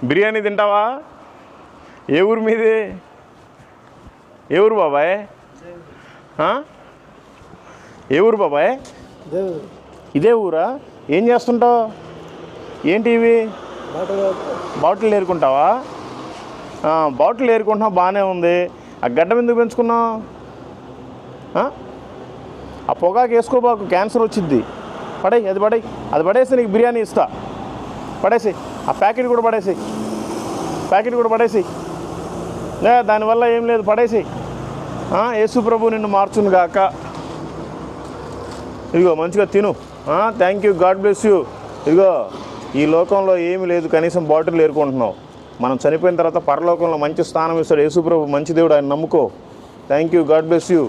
బిర్యానీ తింటావా? ఏ ఊరు మీది? ఏ ఊరు బాబాయ్? ఏ ఊరు బాబాయ్? ఇదే ఊరా? ఏం చేస్తుంటావు? ఏంటి ఇవి? బాటిల్ ఏరుకుంటావా? బాటిల్ ఏరుకుంటున్నావు, బాగానే ఉంది. ఆ గడ్డం ఎందుకు పెంచుకున్నావు? ఆ పొగాకు వేసుకోబాకు, క్యాన్సర్ వచ్చిద్ది. పడేయి, అది పడేసి నీకు బిర్యానీ ఇస్తా. పడేసి ఆ ప్యాకెట్ కూడా పడేసి దానివల్ల ఏం లేదు, పడేసి. యేసు ప్రభు నిన్ను మార్చును గాక. ఇదిగో మంచిగా తిను. Thank you, God bless you. ఇదిగో ఈ లోకంలో ఏమీ లేదు, కనీసం బాటిల్ ఏరుకుంటున్నావు. మనం చనిపోయిన తర్వాత పరలోకంలో మంచి స్థానం ఇస్తాడు యేసు ప్రభు, మంచి దేవుడు, ఆయన నమ్ముకో. Thank you, God bless you.